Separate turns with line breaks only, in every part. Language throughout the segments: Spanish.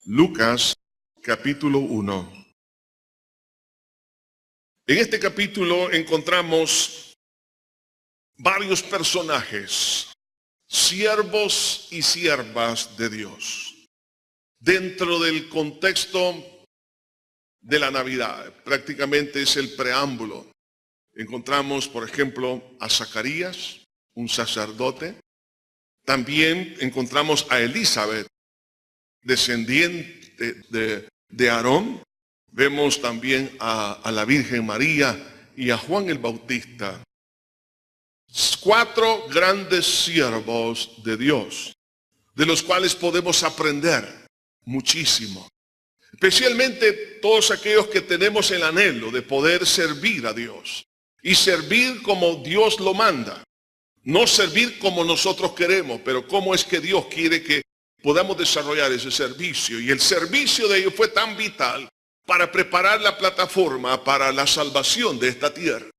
Lucas capítulo 1. En este capítulo encontramos varios personajes, siervos y siervas de Dios, dentro del contexto de la Navidad. Prácticamente es el preámbulo. Encontramos, por ejemplo, a Zacarías, un sacerdote. También encontramos a Elizabeth, descendiente de Aarón. Vemos también a la Virgen María y a Juan el Bautista. 4 grandes siervos de Dios, de los cuales podemos aprender muchísimo. Especialmente todos aquellos que tenemos el anhelo de poder servir a Dios. Y servir como Dios lo manda. No servir como nosotros queremos, pero cómo es que Dios quiere que podamos desarrollar ese servicio. Y el servicio de ellos fue tan vital para preparar la plataforma para la salvación de esta tierra.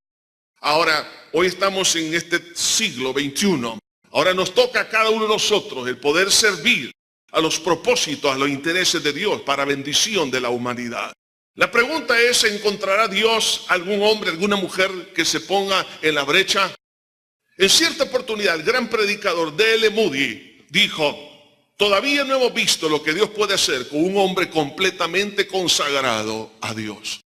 Ahora, hoy estamos en este siglo XXI. Ahora nos toca a cada uno de nosotros el poder servir a los propósitos, a los intereses de Dios para bendición de la humanidad. La pregunta es, ¿encontrará Dios algún hombre, alguna mujer que se ponga en la brecha? En cierta oportunidad, el gran predicador D.L. Moody dijo: todavía no hemos visto lo que Dios puede hacer con un hombre completamente consagrado a Dios.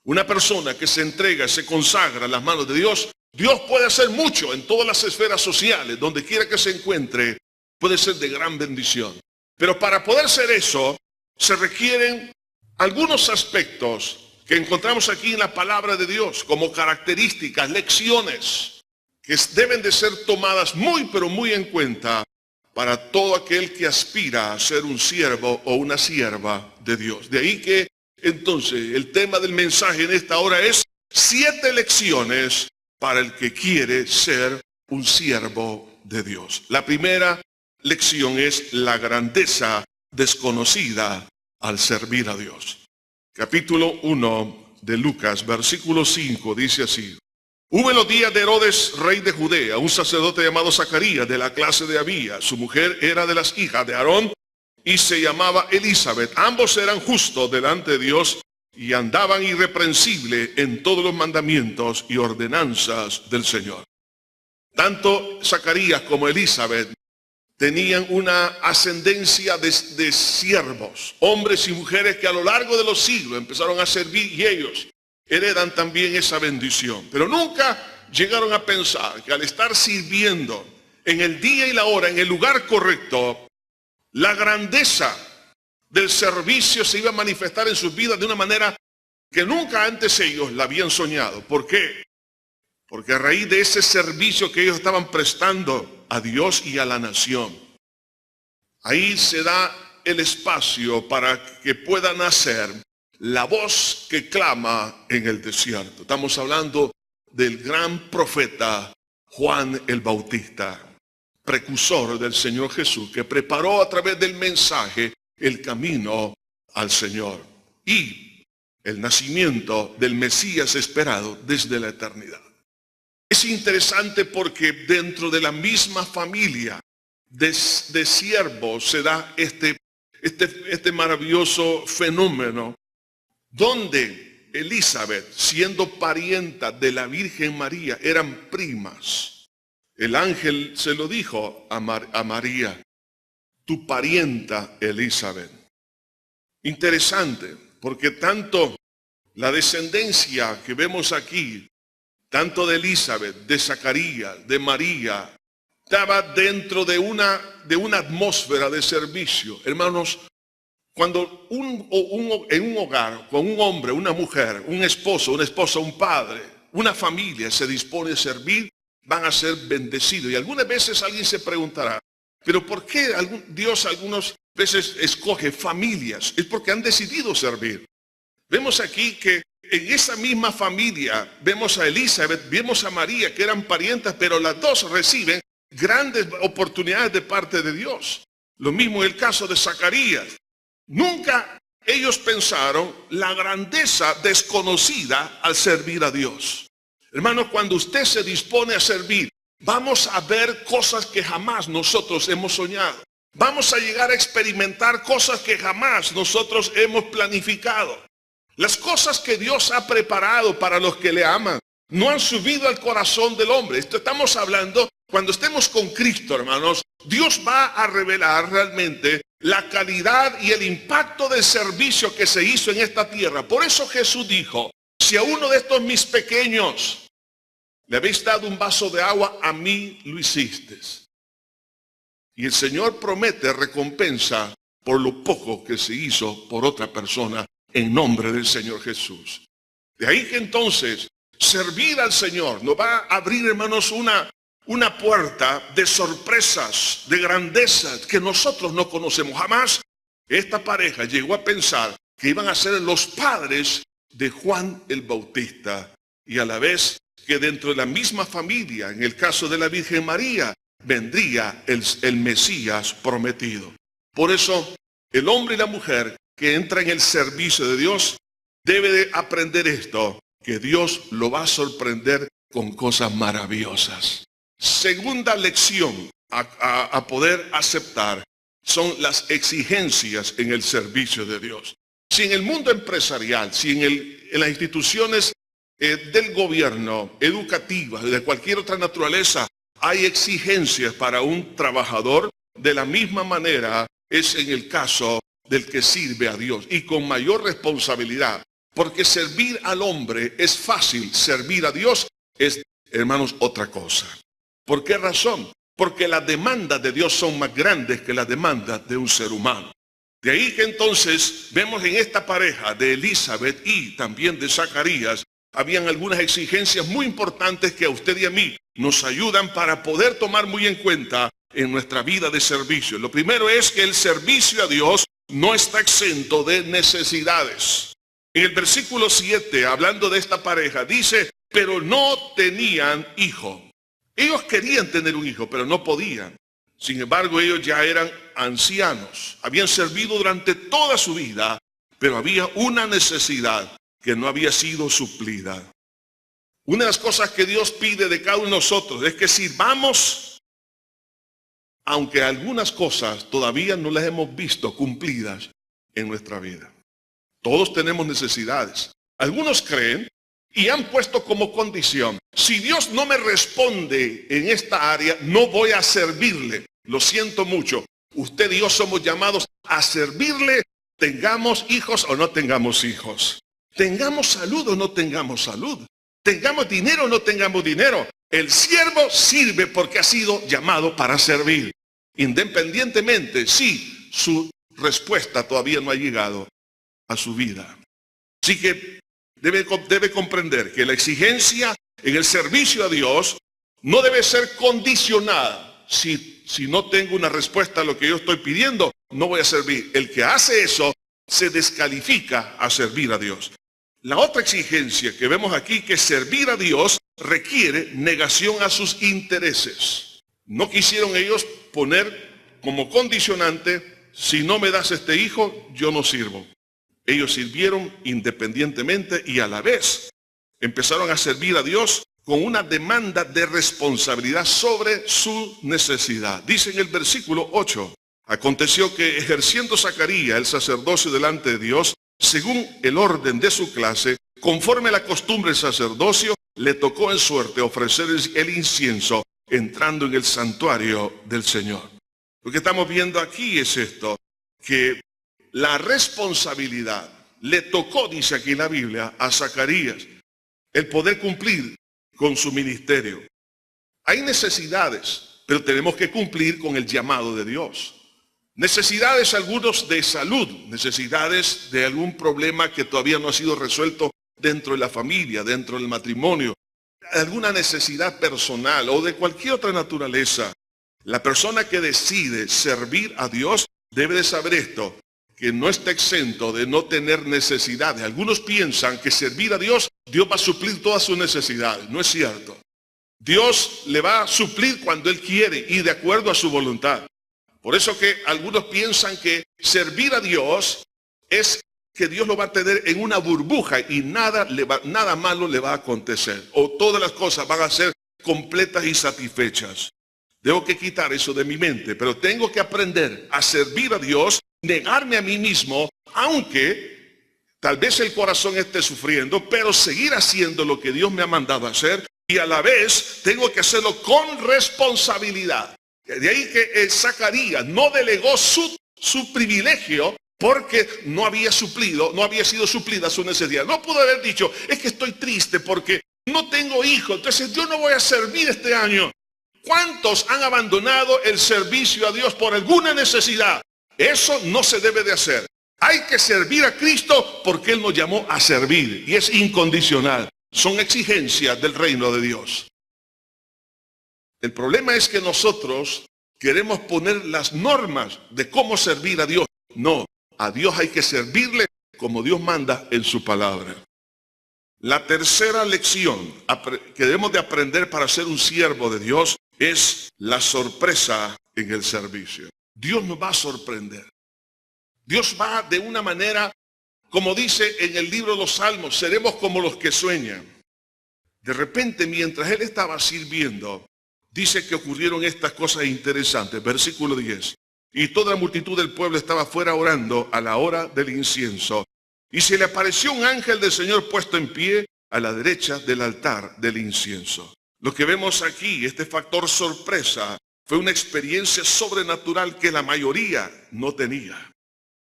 Una persona que se entrega, se consagra en las manos de Dios. Dios puede hacer mucho en todas las esferas sociales, donde quiera que se encuentre, puede ser de gran bendición. Pero para poder ser eso, se requieren algunos aspectos que encontramos aquí en la palabra de Dios, como características, lecciones, que deben de ser tomadas muy, pero muy en cuenta para todo aquel que aspira a ser un siervo o una sierva de Dios. De ahí que, entonces, el tema del mensaje en esta hora es 7 lecciones para el que quiere ser un siervo de Dios. La primera lección es la grandeza desconocida al servir a Dios. Capítulo 1 de Lucas, versículo 5, dice así: hubo en los días de Herodes, rey de Judea, un sacerdote llamado Zacarías, de la clase de Abías. Su mujer era de las hijas de Aarón y se llamaba Elizabeth. Ambos eran justos delante de Dios y andaban irreprensibles en todos los mandamientos y ordenanzas del Señor. Tanto Zacarías como Elizabeth tenían una ascendencia de siervos, hombres y mujeres que a lo largo de los siglos empezaron a servir, y ellos heredan también esa bendición. Pero nunca llegaron a pensar que al estar sirviendo en el día y la hora, en el lugar correcto, la grandeza del servicio se iba a manifestar en sus vidas de una manera que nunca antes ellos la habían soñado. ¿Por qué? Porque a raíz de ese servicio que ellos estaban prestando a Dios y a la nación, ahí se da el espacio para que pueda nacer la voz que clama en el desierto. Estamos hablando del gran profeta Juan el Bautista, precursor del Señor Jesús, que preparó a través del mensaje el camino al Señor y el nacimiento del Mesías esperado desde la eternidad. Es interesante porque dentro de la misma familia de siervos se da este maravilloso fenómeno, donde Elizabeth, siendo parienta de la Virgen María, eran primas. El ángel se lo dijo a María: tu parienta Elizabeth. Interesante, porque tanto la descendencia que vemos aquí, tanto de Elizabeth, de Zacarías, de María, estaba dentro de una atmósfera de servicio. Hermanos, cuando en un hogar, con un hombre, una mujer, un esposo, una esposa, un padre, una familia se dispone a servir, van a ser bendecidos. Y algunas veces alguien se preguntará, ¿pero por qué Dios algunas veces escoge familias? Es porque han decidido servir. Vemos aquí que en esa misma familia vemos a Elizabeth, vemos a María, que eran parientas, pero las dos reciben grandes oportunidades de parte de Dios. Lo mismo en el caso de Zacarías. Nunca ellos pensaron la grandeza desconocida al servir a Dios. Hermano, cuando usted se dispone a servir, vamos a ver cosas que jamás nosotros hemos soñado. Vamos a llegar a experimentar cosas que jamás nosotros hemos planificado. Las cosas que Dios ha preparado para los que le aman no han subido al corazón del hombre. Esto estamos hablando cuando estemos con Cristo, hermanos. Dios va a revelar realmente la calidad y el impacto del servicio que se hizo en esta tierra. Por eso Jesús dijo, si a uno de estos mis pequeños le habéis dado un vaso de agua, a mí lo hiciste. Y el Señor promete recompensa por lo poco que se hizo por otra persona en nombre del Señor Jesús. De ahí que entonces servir al Señor nos va a abrir, hermanos, una puerta de sorpresas, de grandezas que nosotros no conocemos. Jamás esta pareja llegó a pensar que iban a ser los padres de Juan el Bautista, y a la vez que dentro de la misma familia, en el caso de la Virgen María, vendría el Mesías prometido. Por eso el hombre y la mujer que entra en el servicio de Dios debe de aprender esto, que Dios lo va a sorprender con cosas maravillosas. Segunda lección a poder aceptar son las exigencias en el servicio de Dios. Si en el mundo empresarial, si en las instituciones del gobierno, educativas, de cualquier otra naturaleza, hay exigencias para un trabajador, de la misma manera es en el caso del que sirve a Dios, y con mayor responsabilidad, porque servir al hombre es fácil, servir a Dios es, hermanos, otra cosa. ¿Por qué razón? Porque las demandas de Dios son más grandes que las demandas de un ser humano. De ahí que entonces vemos en esta pareja de Elizabeth y también de Zacarías, habían algunas exigencias muy importantes que a usted y a mí nos ayudan para poder tomar muy en cuenta en nuestra vida de servicio. Lo primero es que el servicio a Dios no está exento de necesidades. En el versículo 7, hablando de esta pareja, dice, pero no tenían hijo. Ellos querían tener un hijo, pero no podían. Sin embargo, ellos ya eran ancianos. Habían servido durante toda su vida, pero había una necesidad que no había sido suplida. Una de las cosas que Dios pide de cada uno de nosotros es que sirvamos, aunque algunas cosas todavía no las hemos visto cumplidas en nuestra vida. Todos tenemos necesidades. Algunos creen y han puesto como condición, si Dios no me responde en esta área, no voy a servirle. Lo siento mucho. Usted y yo somos llamados a servirle, tengamos hijos o no tengamos hijos. Tengamos salud o no tengamos salud. Tengamos dinero o no tengamos dinero. El siervo sirve porque ha sido llamado para servir. Independientemente si su respuesta todavía no ha llegado a su vida. Así que debe comprender que la exigencia en el servicio a Dios no debe ser condicionada. Si no tengo una respuesta a lo que yo estoy pidiendo, no voy a servir. El que hace eso se descalifica a servir a Dios. La otra exigencia que vemos aquí, que servir a Dios requiere negación a sus intereses. No quisieron ellos poner como condicionante, si no me das este hijo, yo no sirvo. Ellos sirvieron independientemente y a la vez empezaron a servir a Dios con una demanda de responsabilidad sobre su necesidad. Dice en el versículo 8, aconteció que ejerciendo Zacarías el sacerdocio delante de Dios, según el orden de su clase, conforme a la costumbre del sacerdocio, le tocó en suerte ofrecer el incienso entrando en el santuario del Señor. Lo que estamos viendo aquí es esto, que la responsabilidad le tocó, dice aquí en la Biblia, a Zacarías, el poder cumplir con su ministerio. Hay necesidades, pero tenemos que cumplir con el llamado de Dios. Necesidades algunos de salud, necesidades de algún problema que todavía no ha sido resuelto dentro de la familia, dentro del matrimonio, alguna necesidad personal o de cualquier otra naturaleza. La persona que decide servir a Dios debe de saber esto, que no está exento de no tener necesidades. Algunos piensan que servir a Dios, Dios va a suplir todas sus necesidades. No es cierto. Dios le va a suplir cuando Él quiere y de acuerdo a su voluntad. Por eso que algunos piensan que servir a Dios es que Dios lo va a tener en una burbuja y nada malo le va a acontecer. O todas las cosas van a ser completas y satisfechas. Tengo que quitar eso de mi mente, pero tengo que aprender a servir a Dios, negarme a mí mismo, aunque tal vez el corazón esté sufriendo, pero seguir haciendo lo que Dios me ha mandado a hacer, y a la vez tengo que hacerlo con responsabilidad. De ahí que Zacarías no delegó su privilegio porque no había sido suplida su necesidad. No pudo haber dicho, es que estoy triste porque no tengo hijos, entonces yo no voy a servir este año. ¿Cuántos han abandonado el servicio a Dios por alguna necesidad? Eso no se debe de hacer. Hay que servir a Cristo porque Él nos llamó a servir y es incondicional. Son exigencias del reino de Dios. El problema es que nosotros queremos poner las normas de cómo servir a Dios. No, a Dios hay que servirle como Dios manda en su palabra. La tercera lección que debemos de aprender para ser un siervo de Dios es la sorpresa en el servicio. Dios nos va a sorprender. Dios va de una manera, como dice en el libro de los Salmos, seremos como los que sueñan. De repente, mientras él estaba sirviendo, dice que ocurrieron estas cosas interesantes. Versículo 10. Y toda la multitud del pueblo estaba fuera orando a la hora del incienso. Y se le apareció un ángel del Señor puesto en pie a la derecha del altar del incienso. Lo que vemos aquí, este factor sorpresa, fue una experiencia sobrenatural que la mayoría no tenía.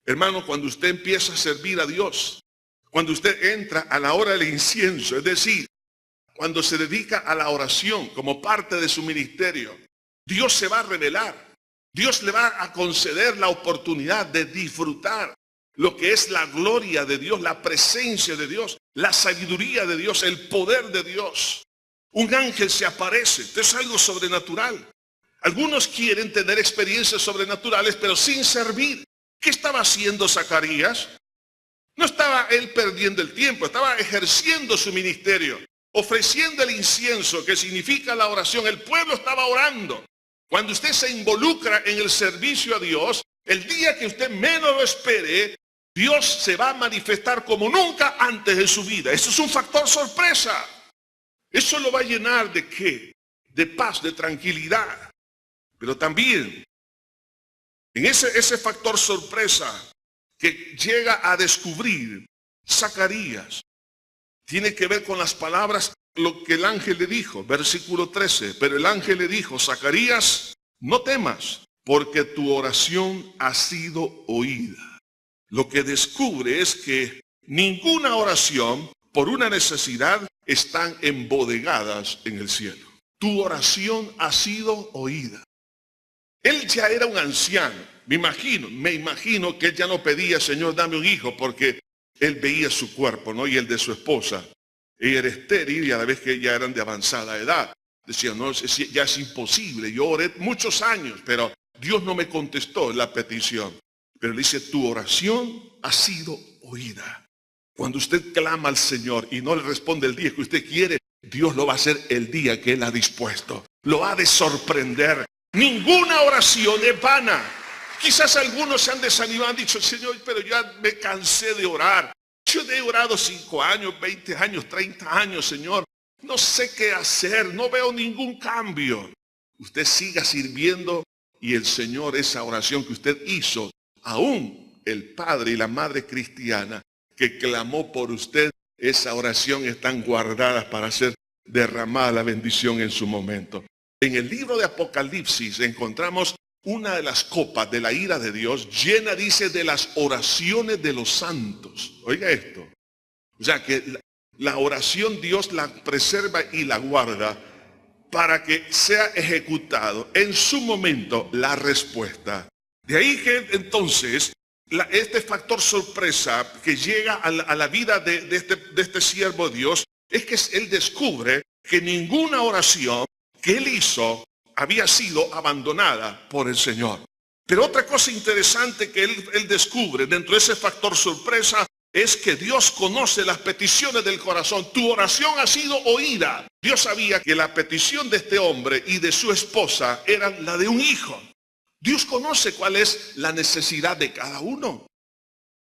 Hermano, cuando usted empieza a servir a Dios, cuando usted entra a la hora del incienso, es decir, cuando se dedica a la oración como parte de su ministerio, Dios se va a revelar. Dios le va a conceder la oportunidad de disfrutar lo que es la gloria de Dios, la presencia de Dios, la sabiduría de Dios, el poder de Dios. Un ángel se aparece, esto es algo sobrenatural. Algunos quieren tener experiencias sobrenaturales, pero sin servir. ¿Qué estaba haciendo Zacarías? No estaba él perdiendo el tiempo, estaba ejerciendo su ministerio, ofreciendo el incienso, que significa la oración. El pueblo estaba orando. Cuando usted se involucra en el servicio a Dios, el día que usted menos lo espere, Dios se va a manifestar como nunca antes en su vida. Eso es un factor sorpresa. Eso lo va a llenar ¿de qué? De paz, de tranquilidad. Pero también, en ese factor sorpresa que llega a descubrir Zacarías, tiene que ver con las palabras, lo que el ángel le dijo, versículo 13. Pero el ángel le dijo, Zacarías, no temas, porque tu oración ha sido oída. Lo que descubre es que ninguna oración por una necesidad están embodegadas en el cielo. Tu oración ha sido oída. Él ya era un anciano, me imagino que él ya no pedía, Señor, dame un hijo, porque él veía su cuerpo, ¿no? Y el de su esposa. Ella era estéril y a la vez que ya eran de avanzada edad. Decía, no, ya es imposible. Yo oré muchos años, pero Dios no me contestó la petición. Pero le dice, tu oración ha sido oída. Cuando usted clama al Señor y no le responde el día que usted quiere, Dios lo va a hacer el día que Él ha dispuesto. Lo ha de sorprender. Ninguna oración es vana. Quizás algunos se han desanimado, han dicho, Señor, pero ya me cansé de orar. Yo he orado 5 años, 20 años, 30 años, Señor. No sé qué hacer, no veo ningún cambio. Usted siga sirviendo y el Señor, esa oración que usted hizo, aún el padre y la madre cristiana que clamó por usted, esa oración están guardadas para ser derramada la bendición en su momento. En el libro de Apocalipsis encontramos una de las copas de la ira de Dios llena, dice, de las oraciones de los santos. Oiga esto. O sea que la oración Dios la preserva y la guarda para que sea ejecutado en su momento la respuesta. De ahí que entonces este factor sorpresa que llega a la vida de este siervo de Dios es que él descubre que ninguna oración que él hizo había sido abandonada por el Señor. Pero otra cosa interesante que él descubre dentro de ese factor sorpresa es que Dios conoce las peticiones del corazón. Tu oración ha sido oída. Dios sabía que la petición de este hombre y de su esposa era la de un hijo. Dios conoce cuál es la necesidad de cada uno.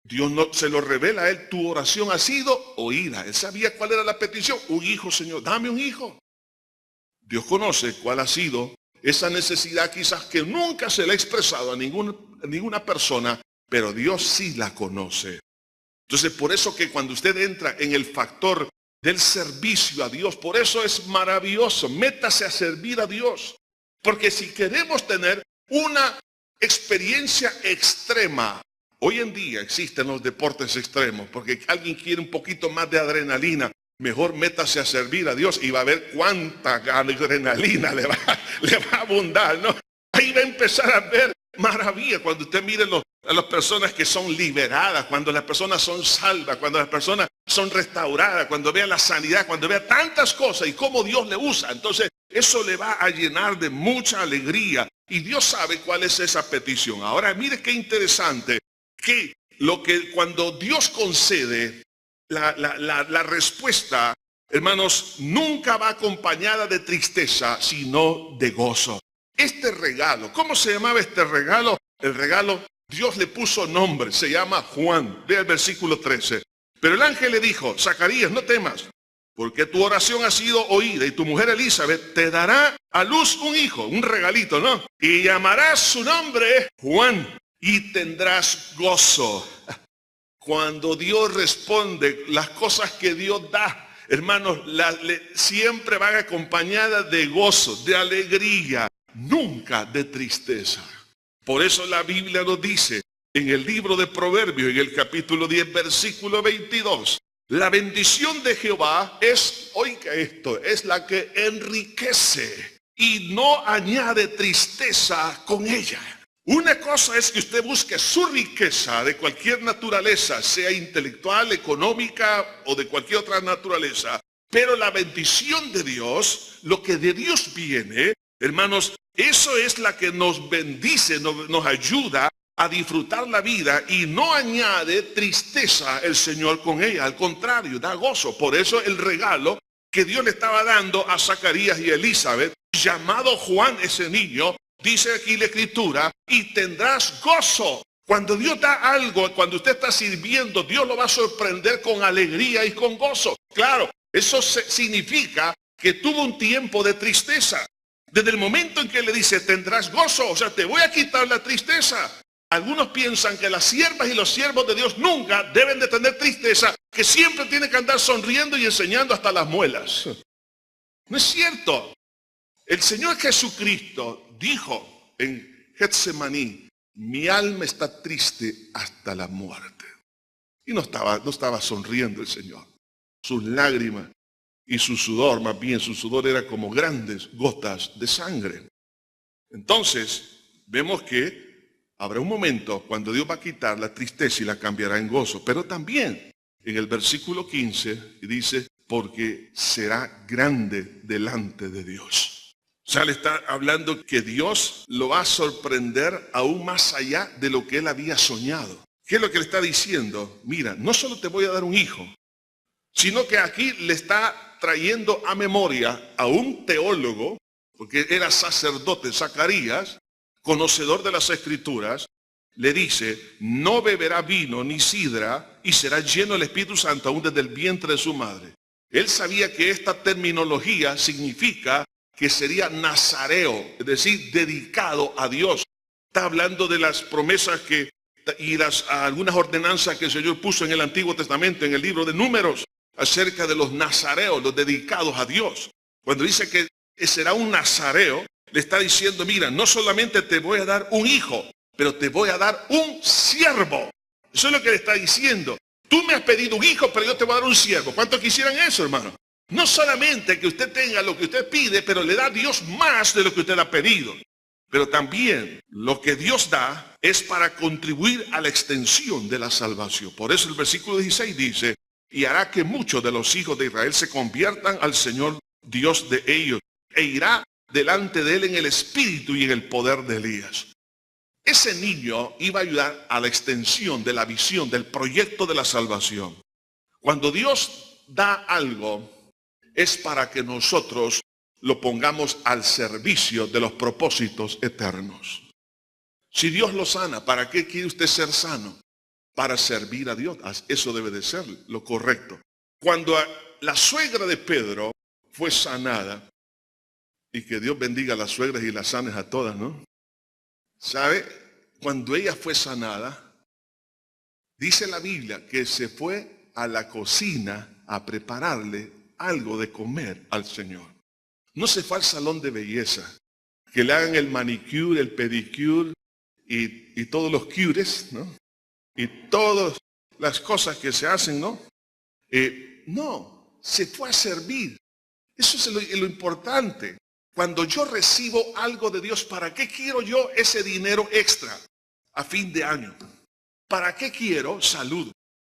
Dios no se lo revela a él. Tu oración ha sido oída. Él sabía cuál era la petición. Un hijo, Señor, dame un hijo. Dios conoce cuál ha sido esa necesidad quizás que nunca se le ha expresado a ninguna persona, pero Dios sí la conoce. Entonces, por eso que cuando usted entra en el factor del servicio a Dios, por eso es maravilloso, métase a servir a Dios. Porque si queremos tener una experiencia extrema, hoy en día existen los deportes extremos, porque alguien quiere un poquito más de adrenalina, mejor métase a servir a Dios y va a ver cuánta adrenalina le va a abundar, ¿no? Ahí va a empezar a ver maravilla cuando usted mire a las personas que son liberadas, cuando las personas son salvas, cuando las personas son restauradas, cuando vea la sanidad, cuando vea tantas cosas y cómo Dios le usa. Entonces eso le va a llenar de mucha alegría y Dios sabe cuál es esa petición. Ahora mire qué interesante, que cuando Dios concede la respuesta, hermanos, nunca va acompañada de tristeza, sino de gozo. Este regalo, ¿cómo se llamaba este regalo? El regalo, Dios le puso nombre, se llama Juan. Vea el versículo 13. Pero el ángel le dijo, Zacarías, no temas, porque tu oración ha sido oída y tu mujer Elizabeth te dará a luz un hijo, un regalito, ¿no? Y llamarás su nombre Juan y tendrás gozo. Cuando Dios responde, las cosas que Dios da, hermanos, siempre van acompañadas de gozo, de alegría, nunca de tristeza. Por eso la Biblia nos dice en el libro de Proverbios, en el capítulo 10, versículo 22, la bendición de Jehová es, oiga esto, es la que enriquece y no añade tristeza con ella. Una cosa es que usted busque su riqueza de cualquier naturaleza, sea intelectual, económica o de cualquier otra naturaleza. Pero la bendición de Dios, lo que de Dios viene, hermanos, eso es la que nos bendice, nos ayuda a disfrutar la vida y no añade tristeza el Señor con ella. Al contrario, da gozo. Por eso el regalo que Dios le estaba dando a Zacarías y Elizabeth, llamado Juan ese niño, dice aquí la Escritura, y tendrás gozo. Cuando Dios da algo, cuando usted está sirviendo, Dios lo va a sorprender con alegría y con gozo. Claro, eso significa que tuvo un tiempo de tristeza. Desde el momento en que le dice, tendrás gozo, o sea, te voy a quitar la tristeza. Algunos piensan que las siervas y los siervos de Dios nunca deben de tener tristeza, que siempre tienen que andar sonriendo y enseñando hasta las muelas. No es cierto. El Señor Jesucristo dijo en Getsemaní, mi alma está triste hasta la muerte. Y no estaba sonriendo el Señor. Sus lágrimas y su sudor, más bien su sudor era como grandes gotas de sangre. Entonces, vemos que habrá un momento cuando Dios va a quitar la tristeza y la cambiará en gozo. Pero también en el versículo 15 dice, porque será grande delante de Dios. O sea, le está hablando que Dios lo va a sorprender aún más allá de lo que él había soñado. ¿Qué es lo que le está diciendo? Mira, no solo te voy a dar un hijo, sino que aquí le está trayendo a memoria a un teólogo, porque era sacerdote, Zacarías, conocedor de las Escrituras, le dice, no beberá vino ni sidra y será lleno del Espíritu Santo aún desde el vientre de su madre. Él sabía que esta terminología significa que sería nazareo, es decir, dedicado a Dios. Está hablando de las promesas y algunas ordenanzas que el Señor puso en el Antiguo Testamento, en el libro de Números, acerca de los nazareos, los dedicados a Dios. Cuando dice que será un nazareo, le está diciendo, mira, no solamente te voy a dar un hijo, pero te voy a dar un siervo. Eso es lo que le está diciendo. Tú me has pedido un hijo, pero yo te voy a dar un siervo. ¿Cuántos quisieran eso, hermano? No solamente que usted tenga lo que usted pide, pero le da a Dios más de lo que usted ha pedido. Pero también lo que Dios da es para contribuir a la extensión de la salvación. Por eso el versículo 16 dice, y hará que muchos de los hijos de Israel se conviertan al Señor Dios de ellos, e irá delante de él en el espíritu y en el poder de Elías. Ese niño iba a ayudar a la extensión de la visión, del proyecto de la salvación. Cuando Dios da algo, es para que nosotros lo pongamos al servicio de los propósitos eternos. Si Dios lo sana, ¿para qué quiere usted ser sano? Para servir a Dios. Eso debe de ser lo correcto. Cuando la suegra de Pedro fue sanada, Y que Dios bendiga a las suegras y las sanes a todas, ¿no? ¿Sabe? Cuando ella fue sanada, dice la Biblia que se fue a la cocina a prepararle algo de comer al Señor. No se fue al salón de belleza, que le hagan el manicure, el pedicure y todos los cures, ¿no? Y todas las cosas que se hacen, ¿no? No, se fue a servir. Eso es lo importante. Cuando yo recibo algo de Dios, ¿para qué quiero yo ese dinero extra a fin de año? ¿Para qué quiero salud?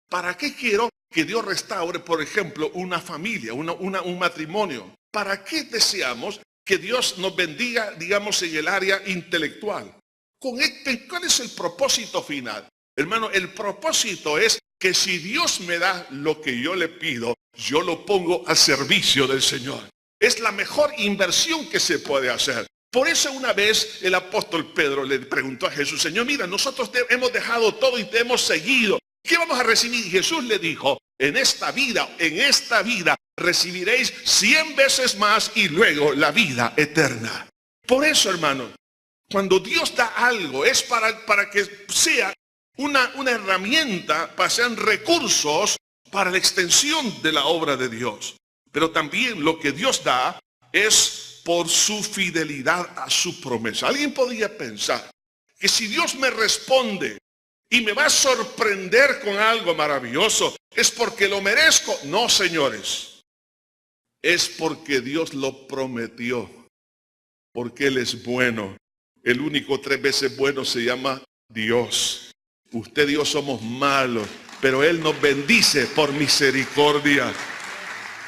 ¿Para qué quiero que Dios restaure, por ejemplo, una familia, un matrimonio? ¿Para qué deseamos que Dios nos bendiga, digamos, en el área intelectual? ¿Cuál es el propósito final? Hermano, el propósito es que si Dios me da lo que yo le pido, yo lo pongo al servicio del Señor. Es la mejor inversión que se puede hacer. Por eso una vez el apóstol Pedro le preguntó a Jesús: Señor, mira, nosotros hemos dejado todo y te hemos seguido. ¿Qué vamos a recibir? Y Jesús le dijo: en esta vida recibiréis 100 veces más y luego la vida eterna. Por eso, hermano, cuando Dios da algo es para que sea una herramienta, para sean recursos para la extensión de la obra de Dios. Pero también lo que Dios da es por su fidelidad a su promesa. Alguien podría pensar que si Dios me responde y me va a sorprender con algo maravilloso, es porque lo merezco. No, señores. Es porque Dios lo prometió. Porque Él es bueno. El único 3 veces bueno se llama Dios. Usted y yo somos malos, pero Él nos bendice por misericordia.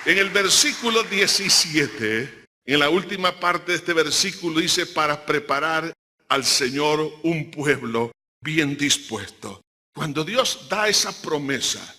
En el versículo 17, en la última parte de este versículo dice: para preparar al Señor un pueblo bien dispuesto. Cuando Dios da esa promesa,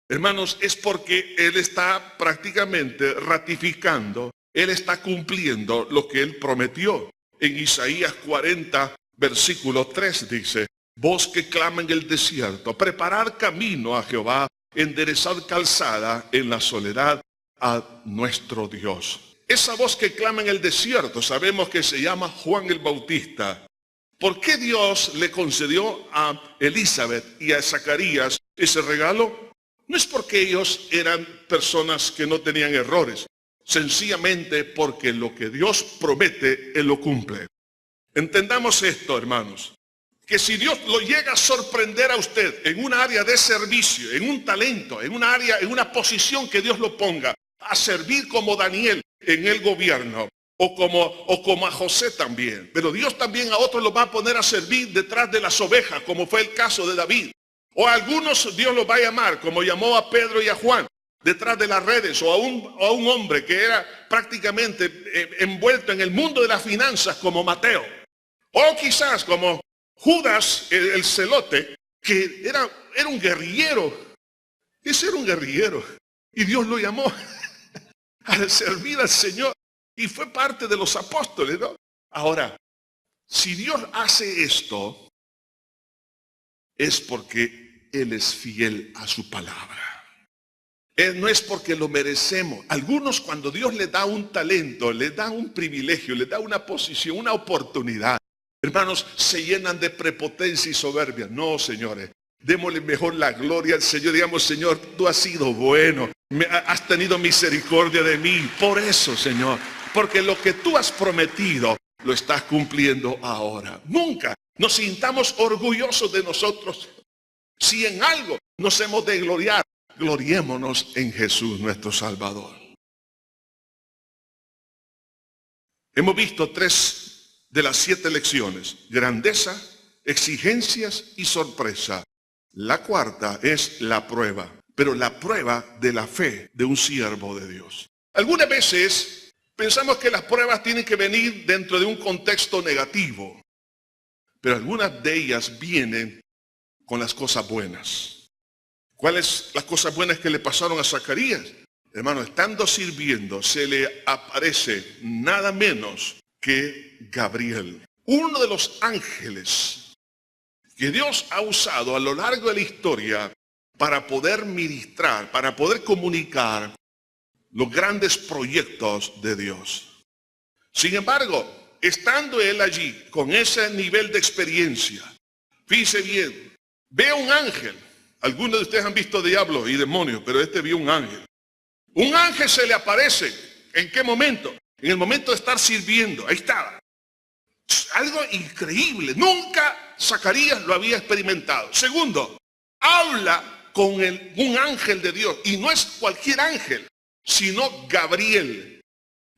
hermanos, es porque Él está prácticamente ratificando, Él está cumpliendo lo que Él prometió. En Isaías 40, versículo 3 dice: voz que clama en el desierto, preparad camino a Jehová, enderezad calzada en la soledad a nuestro Dios. Esa voz que clama en el desierto sabemos que se llama Juan el Bautista. ¿Por qué Dios le concedió a Elizabeth y a Zacarías ese regalo? No es porque ellos eran personas que no tenían errores, sencillamente porque lo que Dios promete, Él lo cumple. Entendamos esto, hermanos, que si Dios lo llega a sorprender a usted en un área de servicio, en un talento, en un área, en una posición que Dios lo ponga, a servir como Daniel en el gobierno, o como a José también. Pero Dios también a otros los va a poner a servir detrás de las ovejas, como fue el caso de David. O a algunos Dios los va a llamar, como llamó a Pedro y a Juan, detrás de las redes, o a un hombre que era prácticamente envuelto en el mundo de las finanzas, como Mateo. O quizás como Judas, el celote, que era un guerrillero. Ese era un guerrillero. Y Dios lo llamó a servir al Señor. Y fue parte de los apóstoles, ¿no? Ahora, si Dios hace esto, es porque Él es fiel a su palabra. No es porque lo merecemos. Algunos, cuando Dios les da un talento, les da un privilegio, les da una posición, una oportunidad, hermanos, se llenan de prepotencia y soberbia. No, señores, démosle mejor la gloria al Señor. Digamos: Señor, tú has sido bueno, has tenido misericordia de mí. Por eso, Señor, porque lo que tú has prometido lo estás cumpliendo ahora. Nunca nos sintamos orgullosos de nosotros. Si en algo nos hemos de gloriar, gloriémonos en Jesús nuestro Salvador. Hemos visto 3 de las 7 lecciones: grandeza, exigencias y sorpresa. La cuarta es la prueba, pero la prueba de la fe de un siervo de Dios. Algunas veces pensamos que las pruebas tienen que venir dentro de un contexto negativo, pero algunas de ellas vienen con las cosas buenas. ¿Cuáles las cosas buenas que le pasaron a Zacarías? Hermano, estando sirviendo, se le aparece nada menos que Gabriel, uno de los ángeles que Dios ha usado a lo largo de la historia para poder ministrar, para poder comunicar los grandes proyectos de Dios. Sin embargo, estando él allí con ese nivel de experiencia, fíjese bien, ve a un ángel. Algunos de ustedes han visto diablos y demonios, pero este vio un ángel. Un ángel se le aparece. ¿En qué momento? En el momento de estar sirviendo. Ahí estaba. Algo increíble. Nunca Zacarías lo había experimentado. Segundo, habla con un ángel de Dios. Y no es cualquier ángel, sino Gabriel.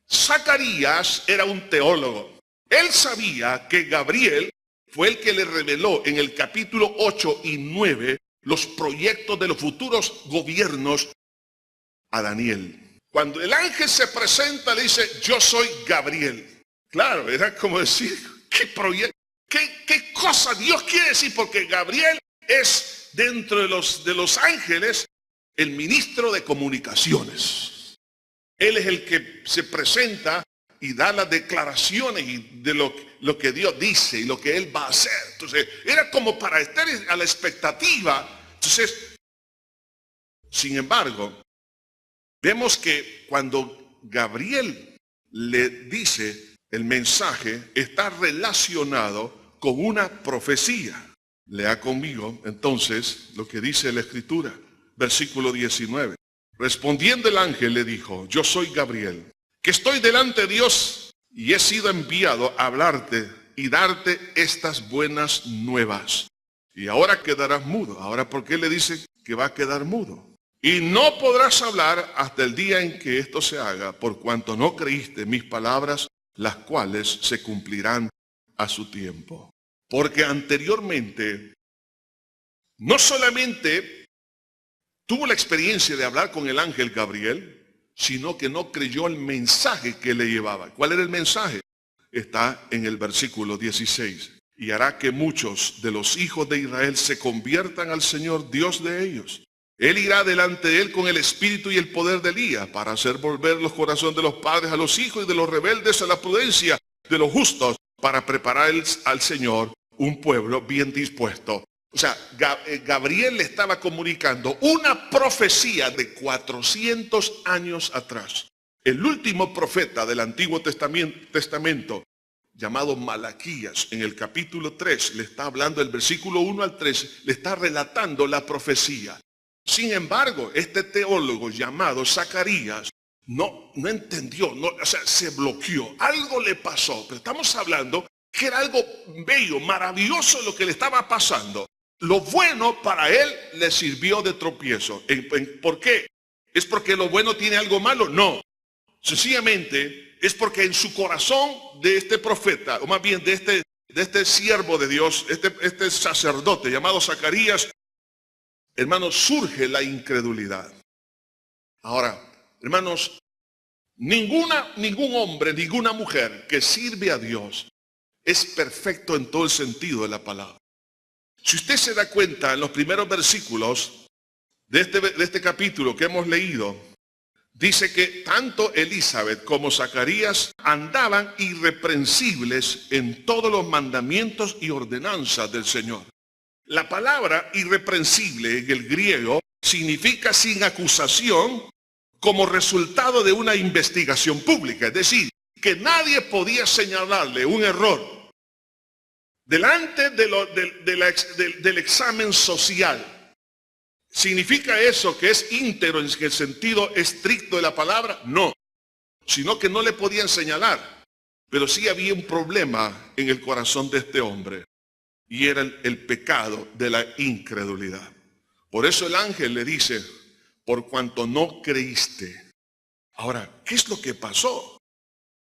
Zacarías era un teólogo. Él sabía que Gabriel fue el que le reveló en el capítulo 8 y 9 los proyectos de los futuros gobiernos a Daniel. Cuando el ángel se presenta, le dice, yo soy Gabriel. Claro, era como decir, ¿qué proyecto? ¿Qué cosa Dios quiere decir? Porque Gabriel es, dentro de los ángeles, el ministro de comunicaciones. Él es el que se presenta y da las declaraciones de lo que Dios dice y lo que Él va a hacer. Entonces, era como para estar a la expectativa. Entonces, sin embargo, vemos que cuando Gabriel le dice el mensaje, está relacionado con una profecía. Lea conmigo entonces lo que dice la Escritura, versículo 19. Respondiendo el ángel le dijo, yo soy Gabriel, que estoy delante de Dios y he sido enviado a hablarte y darte estas buenas nuevas. Y ahora quedarás mudo. Ahora, ¿por qué le dice que va a quedar mudo? Y no podrás hablar hasta el día en que esto se haga, por cuanto no creíste mis palabras, las cuales se cumplirán a su tiempo. Porque anteriormente, no solamente tuvo la experiencia de hablar con el ángel Gabriel, sino que no creyó el mensaje que le llevaba. ¿Cuál era el mensaje? Está en el versículo 16. Y hará que muchos de los hijos de Israel se conviertan al Señor Dios de ellos. Él irá delante de él con el espíritu y el poder de Elías para hacer volver los corazones de los padres a los hijos y de los rebeldes a la prudencia de los justos, para preparar al Señor un pueblo bien dispuesto. O sea, Gabriel le estaba comunicando una profecía de 400 años atrás. El último profeta del Antiguo Testamento, llamado Malaquías, en el capítulo 3, le está hablando, el versículo 1 al 3, le está relatando la profecía. Sin embargo, este teólogo llamado Zacarías no entendió, o sea, se bloqueó. Algo le pasó, pero estamos hablando que era algo bello, maravilloso lo que le estaba pasando. Lo bueno para él le sirvió de tropiezo. ¿Por qué? ¿Es porque lo bueno tiene algo malo? No. Sencillamente es porque en su corazón de este profeta, o más bien de este siervo de Dios, este sacerdote llamado Zacarías, hermanos, surge la incredulidad. Ahora, hermanos, ningún hombre, ninguna mujer que sirve a Dios es perfecto en todo el sentido de la palabra. Si usted se da cuenta en los primeros versículos de este capítulo que hemos leído, dice que tanto Elizabeth como Zacarías andaban irreprensibles en todos los mandamientos y ordenanzas del Señor. La palabra irreprensible en el griego significa sin acusación como resultado de una investigación pública. Es decir, que nadie podía señalarle un error delante del examen social. ¿Significa eso que es íntegro en el sentido estricto de la palabra? No, sino que no le podían señalar. Pero sí había un problema en el corazón de este hombre. Y era el pecado de la incredulidad. Por eso el ángel le dice, por cuanto no creíste. Ahora, ¿qué es lo que pasó?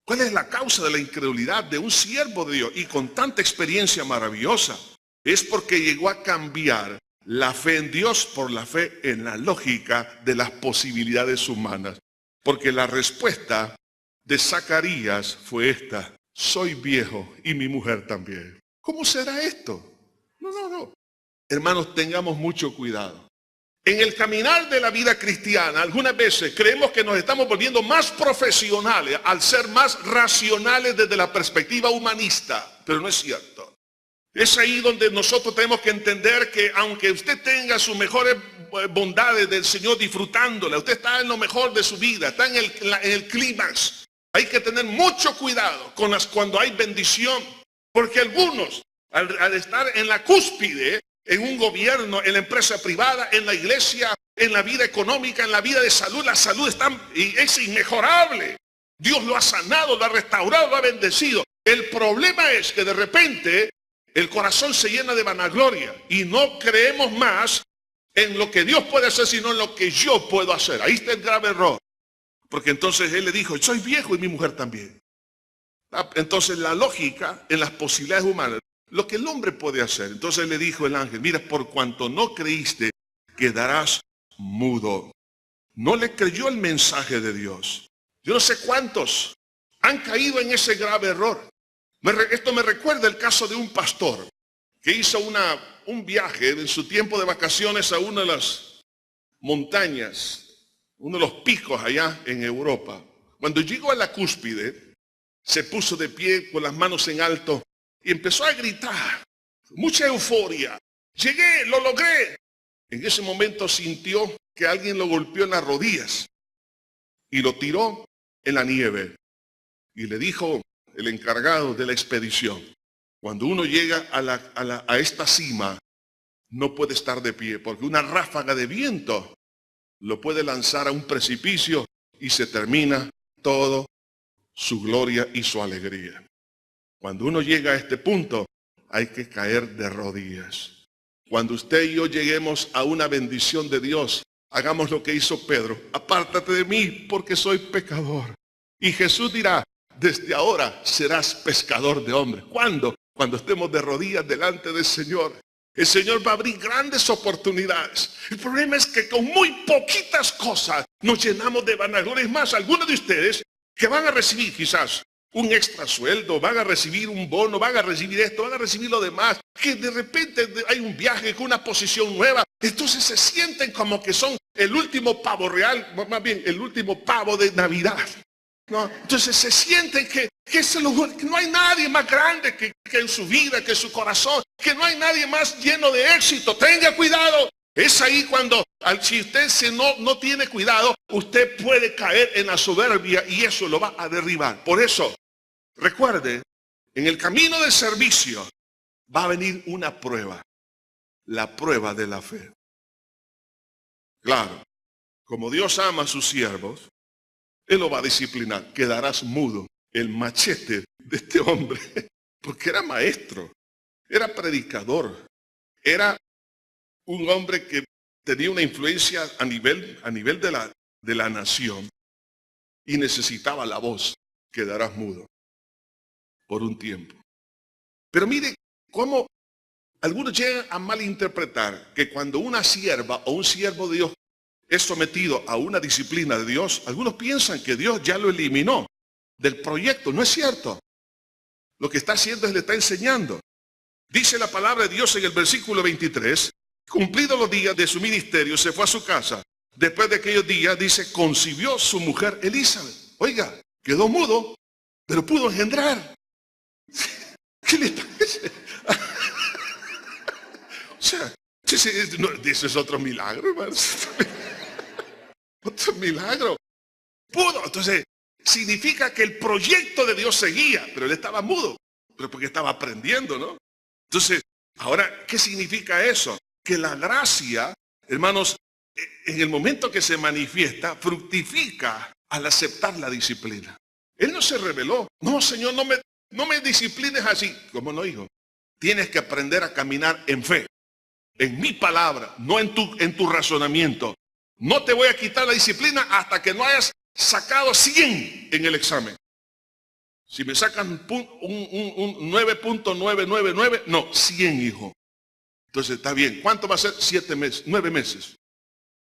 ¿Cuál es la causa de la incredulidad de un siervo de Dios y con tanta experiencia maravillosa? Es porque llegó a cambiar la fe en Dios por la fe en la lógica de las posibilidades humanas. Porque la respuesta de Zacarías fue esta: soy viejo y mi mujer también. ¿Cómo será esto? No. Hermanos, tengamos mucho cuidado. En el caminar de la vida cristiana, algunas veces creemos que nos estamos volviendo más profesionales al ser más racionales desde la perspectiva humanista, pero no es cierto. Es ahí donde nosotros tenemos que entender que aunque usted tenga sus mejores bondades del Señor disfrutándola, usted está en lo mejor de su vida, está en el clímax, Hay que tener mucho cuidado cuando hay bendición, porque algunos, al estar en la cúspide, en un gobierno, en la empresa privada, en la iglesia, en la vida económica, en la vida de salud, la salud es inmejorable. Dios lo ha sanado, lo ha restaurado, lo ha bendecido. El problema es que de repente el corazón se llena de vanagloria y no creemos más en lo que Dios puede hacer, sino en lo que yo puedo hacer. Ahí está el grave error. Porque entonces él le dijo, soy viejo y mi mujer también. Entonces la lógica en las posibilidades humanas, lo que el hombre puede hacer. Entonces le dijo el ángel, mira, por cuanto no creíste, quedarás mudo. No le creyó el mensaje de Dios. Yo no sé cuántos han caído en ese grave error. Esto me recuerda el caso de un pastor que hizo un viaje en su tiempo de vacaciones a una de las montañas, uno de los picos allá en Europa. Cuando llegó a la cúspide, se puso de pie con las manos en alto y empezó a gritar. Mucha euforia. Llegué, lo logré. En ese momento sintió que alguien lo golpeó en las rodillas y lo tiró en la nieve. Y le dijo el encargado de la expedición, cuando uno llega a esta cima, no puede estar de pie, porque una ráfaga de viento lo puede lanzar a un precipicio y se termina todo su gloria y su alegría. Cuando uno llega a este punto, hay que caer de rodillas. Cuando usted y yo lleguemos a una bendición de Dios, hagamos lo que hizo Pedro. Apártate de mí porque soy pecador. Y Jesús dirá, desde ahora serás pescador de hombres. ¿Cuándo? Cuando estemos de rodillas delante del Señor. El Señor va a abrir grandes oportunidades. El problema es que con muy poquitas cosas nos llenamos de vanagloria. Es más, algunos de ustedes que van a recibir quizás un extra sueldo, van a recibir un bono, van a recibir esto, van a recibir lo demás, que de repente hay un viaje con una posición nueva, entonces se sienten como que son el último pavo real, más bien el último pavo de Navidad, ¿no? Entonces se sienten que no hay nadie más grande que en su vida, que en su corazón, que no hay nadie más lleno de éxito. Tenga cuidado. Es ahí cuando, si usted no tiene cuidado, usted puede caer en la soberbia y eso lo va a derribar. Por eso, recuerde, en el camino del servicio va a venir una prueba, la prueba de la fe. Claro, como Dios ama a sus siervos, Él lo va a disciplinar. Quedarás mudo. El machete de este hombre, porque era maestro, era predicador, era un hombre que tenía una influencia a nivel de la nación y necesitaba la voz. Quedarás mudo por un tiempo. Pero mire cómo algunos llegan a malinterpretar que cuando una sierva o un siervo de Dios es sometido a una disciplina de Dios, algunos piensan que Dios ya lo eliminó del proyecto. No es cierto. Lo que está haciendo es le está enseñando. Dice la palabra de Dios en el versículo 23, cumplidos los días de su ministerio, se fue a su casa. Después de aquellos días, dice, concibió su mujer Elizabeth. Oiga, quedó mudo, pero pudo engendrar. ¿Qué le parece? O sea, ese es otro milagro, hermano. Otro milagro. Pudo. Entonces, significa que el proyecto de Dios seguía, pero él estaba mudo, pero porque estaba aprendiendo, ¿no? Entonces, ahora, ¿qué significa eso? Que la gracia, hermanos, en el momento que se manifiesta, fructifica al aceptar la disciplina. Él no se rebeló. No, Señor, no me disciplines así. ¿Cómo no, hijo? Tienes que aprender a caminar en fe, en mi palabra, no en tu razonamiento. No te voy a quitar la disciplina hasta que no hayas sacado 100 en el examen. Si me sacan un 9.999, no, 100, hijo. Entonces está bien. ¿Cuánto va a ser? 7 meses, 9 meses.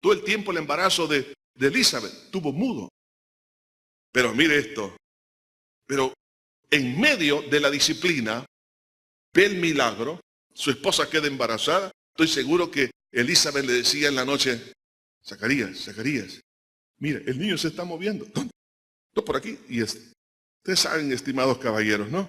Todo el tiempo el embarazo de Elizabeth tuvo mudo. Pero mire esto. Pero en medio de la disciplina, ve el milagro. Su esposa queda embarazada. Estoy seguro que Elizabeth le decía en la noche, Zacarías, mira, el niño se está moviendo. ¿Dónde? No, por aquí. Y ustedes saben, estimados caballeros, ¿no?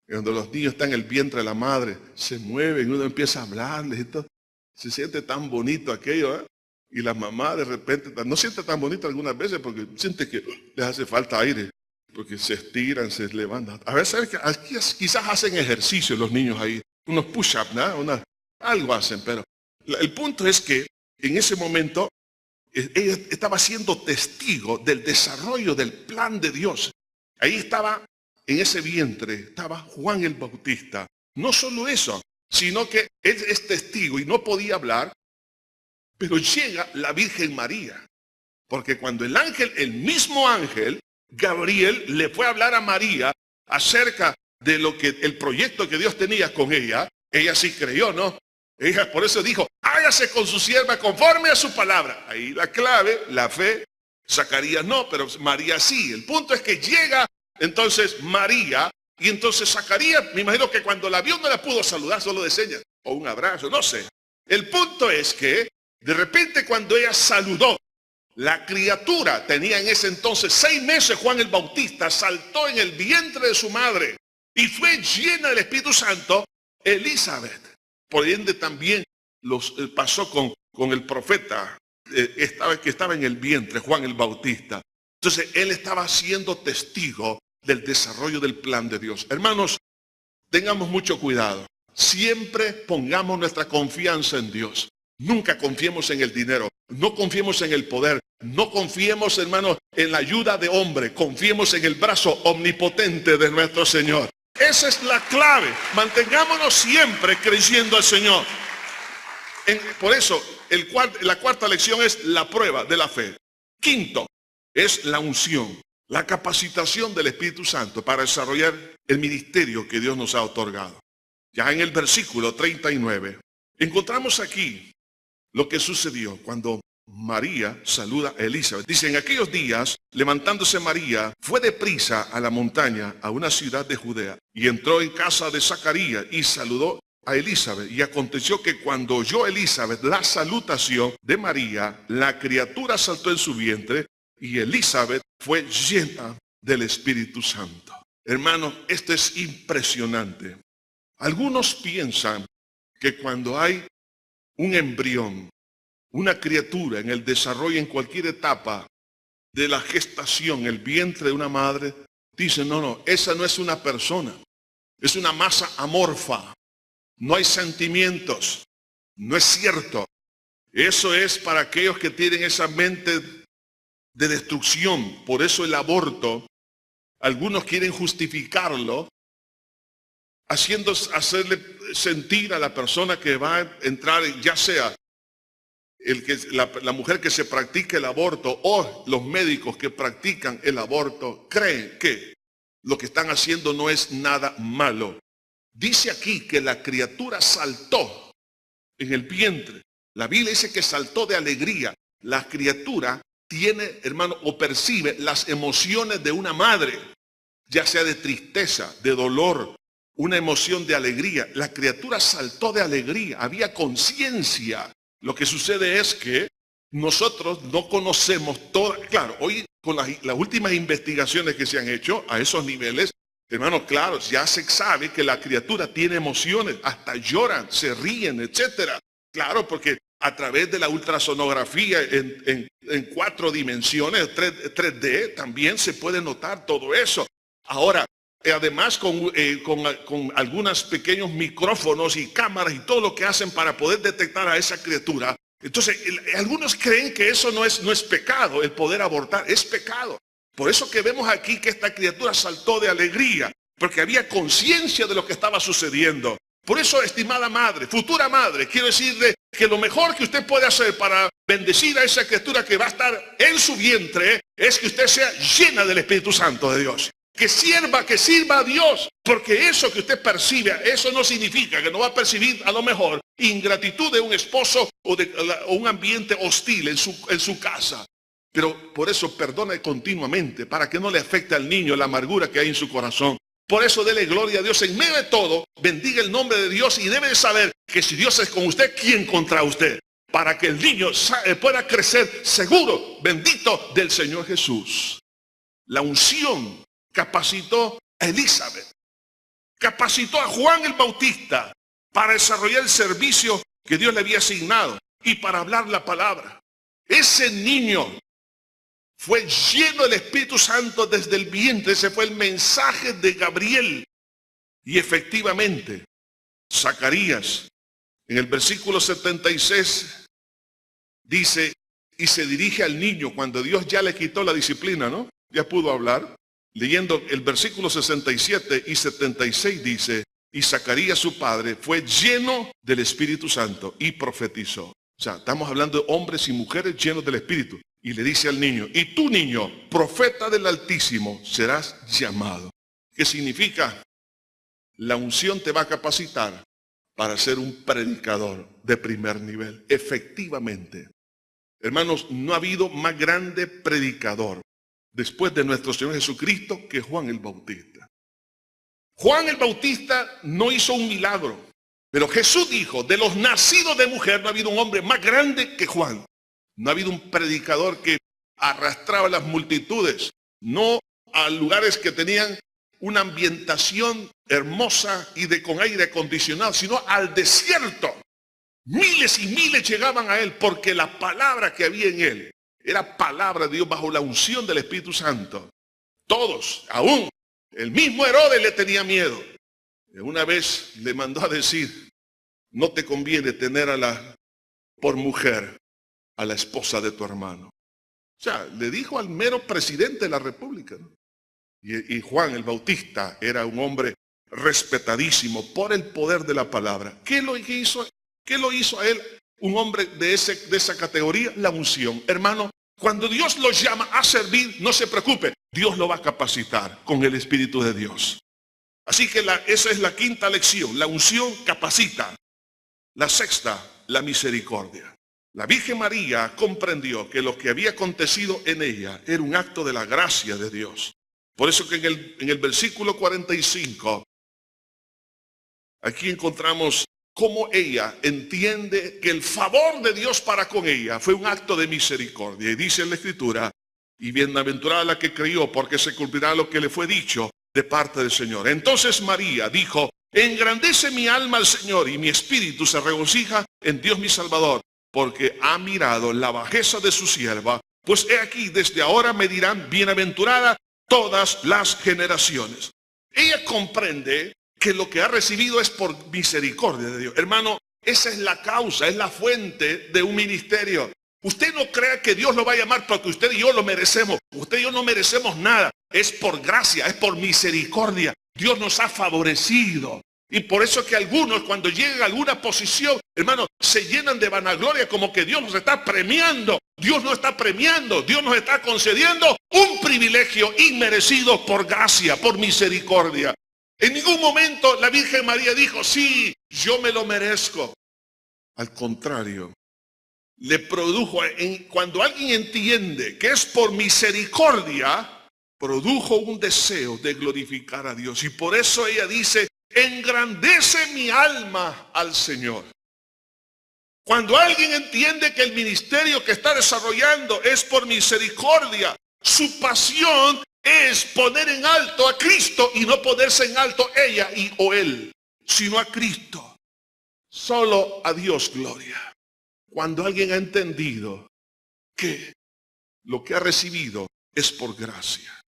Cuando los niños están en el vientre de la madre, se mueven, uno empieza a hablarles y todo. Se siente tan bonito aquello, ¿eh? Y la mamá de repente, no siente tan bonito algunas veces porque siente que les hace falta aire. porque se estiran, se levantan. A veces aquí quizás hacen ejercicio los niños ahí, unos push-ups, ¿no? Algo hacen, pero el punto es que en ese momento ella estaba siendo testigo del desarrollo del plan de Dios. Ahí estaba, en ese vientre, estaba Juan el Bautista. No solo eso, sino que él es testigo y no podía hablar, pero llega la Virgen María. Porque cuando el mismo ángel, Gabriel, le fue a hablar a María acerca de el proyecto que Dios tenía con ella sí creyó, ¿no? Ella por eso dijo, hágase con su sierva conforme a su palabra. Ahí la clave, la fe. Zacarías no, pero María sí. El punto es que llega entonces María, y entonces Zacarías, me imagino que cuando la vio no la pudo saludar, solo de señas, o un abrazo, no sé. El punto es que de repente cuando ella saludó, la criatura tenía en ese entonces 6 meses, Juan el Bautista, saltó en el vientre de su madre y fue llena del Espíritu Santo, Elizabeth. Por ende también pasó con el profeta que estaba en el vientre, Juan el Bautista. Entonces él estaba siendo testigo del desarrollo del plan de Dios. Hermanos, tengamos mucho cuidado. Siempre pongamos nuestra confianza en Dios. Nunca confiemos en el dinero. No confiemos en el poder. No confiemos, hermanos, en la ayuda de hombre. Confiemos en el brazo omnipotente de nuestro Señor. Esa es la clave. Mantengámonos siempre creyendo al Señor. Por eso, la cuarta lección es la prueba de la fe. Quinto, es la unción, la capacitación del Espíritu Santo para desarrollar el ministerio que Dios nos ha otorgado. Ya en el versículo 39, encontramos aquí lo que sucedió cuando María saluda a Elizabeth. Dice, en aquellos días, levantándose María, fue deprisa a la montaña, a una ciudad de Judea, y entró en casa de Zacarías y saludó a Elizabeth. Y aconteció que cuando oyó Elizabeth la salutación de María, la criatura saltó en su vientre, y Elizabeth fue llena del Espíritu Santo. Hermanos, esto es impresionante. Algunos piensan que cuando hay un embrión, una criatura en el desarrollo, en cualquier etapa de la gestación, el vientre de una madre, dicen, no, esa no es una persona, es una masa amorfa, no hay sentimientos, no es cierto. Eso es para aquellos que tienen esa mente de destrucción. Por eso el aborto, algunos quieren justificarlo, hacerle sentir a la persona que va a entrar, ya sea la mujer que se practica el aborto o los médicos que practican el aborto, creen que lo que están haciendo no es nada malo. Dice aquí que la criatura saltó en el vientre. La Biblia dice que saltó de alegría. La criatura tiene, hermano, o percibe las emociones de una madre, ya sea de tristeza, de dolor, una emoción de alegría. La criatura saltó de alegría, había conciencia. Lo que sucede es que nosotros no conocemos todo. Claro, hoy con las últimas investigaciones que se han hecho a esos niveles, hermanos, claro, ya se sabe que la criatura tiene emociones, hasta lloran, se ríen, etcétera. Claro, porque a través de la ultrasonografía en 4 dimensiones, 3D, también se puede notar todo eso. Ahora, además con algunos pequeños micrófonos y cámaras y todo lo que hacen para poder detectar a esa criatura. Entonces, algunos creen que eso no es pecado, el poder abortar, es pecado. Por eso que vemos aquí que esta criatura saltó de alegría, porque había conciencia de lo que estaba sucediendo. Por eso, estimada madre, futura madre, quiero decirle que lo mejor que usted puede hacer para bendecir a esa criatura que va a estar en su vientre es que usted sea llena del Espíritu Santo de Dios. Que sirva a Dios, porque eso que usted percibe, eso no significa que no va a percibir a lo mejor ingratitud de un esposo o un ambiente hostil en su casa. Pero por eso perdone continuamente, para que no le afecte al niño la amargura que hay en su corazón. Por eso dele gloria a Dios en medio de todo, bendiga el nombre de Dios y debe de saber que si Dios es con usted, ¿quién contra usted? Para que el niño pueda crecer seguro, bendito del Señor Jesús. La unción capacitó a Elizabeth, capacitó a Juan el Bautista para desarrollar el servicio que Dios le había asignado y para hablar la palabra. Ese niño fue lleno del Espíritu Santo desde el vientre. Ese fue el mensaje de Gabriel. Y efectivamente, Zacarías, en el versículo 76, dice, y se dirige al niño cuando Dios ya le quitó la disciplina, ¿no? Ya pudo hablar. Leyendo el versículo 67 y 76 dice, y Zacarías su padre fue lleno del Espíritu Santo y profetizó. O sea, estamos hablando de hombres y mujeres llenos del Espíritu. Y le dice al niño, y tú niño, profeta del Altísimo, serás llamado. ¿Qué significa? La unción te va a capacitar para ser un predicador de primer nivel. Efectivamente. Hermanos, no ha habido más grande predicador después de nuestro Señor Jesucristo que Juan el Bautista. Juan el Bautista no hizo un milagro, pero Jesús dijo, de los nacidos de mujer no ha habido un hombre más grande que Juan. No ha habido un predicador que arrastraba a las multitudes, no a lugares que tenían una ambientación hermosa y con aire acondicionado, sino al desierto. Miles y miles llegaban a él porque la palabra que había en él era palabra de Dios bajo la unción del Espíritu Santo. Todos, aún el mismo Herodes le tenía miedo. Una vez le mandó a decir, no te conviene tener por mujer a la esposa de tu hermano. O sea, le dijo al mero presidente de la República, ¿no? Y Juan el Bautista era un hombre respetadísimo por el poder de la palabra. ¿Qué lo hizo a él un hombre de esa categoría? La unción. Hermano, cuando Dios lo llama a servir, no se preocupe, Dios lo va a capacitar con el Espíritu de Dios. Así que esa es la quinta lección. La unción capacita. La sexta, la misericordia. La Virgen María comprendió que lo que había acontecido en ella era un acto de la gracia de Dios. Por eso que en el versículo 45, aquí encontramos cómo ella entiende que el favor de Dios para con ella fue un acto de misericordia. Y dice en la Escritura, y bienaventurada la que creyó, porque se cumplirá lo que le fue dicho de parte del Señor. Entonces María dijo, engrandece mi alma al Señor y mi espíritu se regocija en Dios mi Salvador, porque ha mirado la bajeza de su sierva. Pues he aquí, desde ahora me dirán bienaventurada todas las generaciones. Ella comprende que lo que ha recibido es por misericordia de Dios. Hermano, esa es la causa, es la fuente de un ministerio. Usted no crea que Dios lo va a llamar porque usted y yo lo merecemos. Usted y yo no merecemos nada. Es por gracia, es por misericordia. Dios nos ha favorecido. Y por eso que algunos cuando llegan a alguna posición, hermano, se llenan de vanagloria como que Dios nos está premiando. Dios no está premiando, Dios nos está concediendo un privilegio inmerecido por gracia, por misericordia. En ningún momento la Virgen María dijo, sí, yo me lo merezco. Al contrario, le produjo, cuando alguien entiende que es por misericordia, produjo un deseo de glorificar a Dios. Y por eso ella dice, engrandece mi alma al Señor. Cuando alguien entiende que el ministerio que está desarrollando es por misericordia, su pasión es poner en alto a Cristo y no ponerse en alto ella o él, sino a Cristo. Solo a Dios gloria. Cuando alguien ha entendido que lo que ha recibido es por gracia.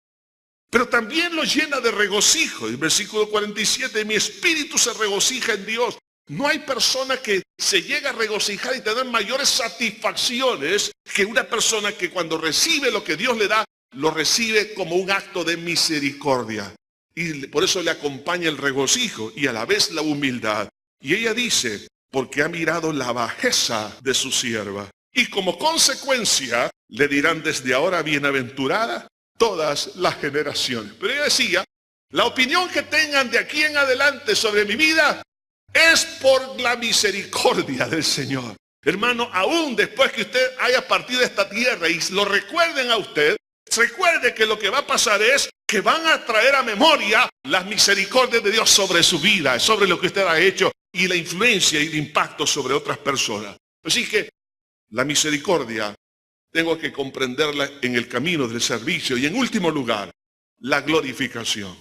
Pero también lo llena de regocijo. El versículo 47, mi espíritu se regocija en Dios. No hay persona que se llega a regocijar y tener mayores satisfacciones que una persona que cuando recibe lo que Dios le da, lo recibe como un acto de misericordia. Y por eso le acompaña el regocijo y a la vez la humildad. Y ella dice, porque ha mirado la bajeza de su sierva. Y como consecuencia, le dirán desde ahora bienaventurada todas las generaciones. Pero ella decía, la opinión que tengan de aquí en adelante sobre mi vida es por la misericordia del Señor. Hermano, aún después que usted haya partido de esta tierra y lo recuerden a usted, recuerde que lo que va a pasar es que van a traer a memoria las misericordias de Dios sobre su vida, sobre lo que usted ha hecho y la influencia y el impacto sobre otras personas. Así que la misericordia tengo que comprenderla en el camino del servicio. Y en último lugar, la glorificación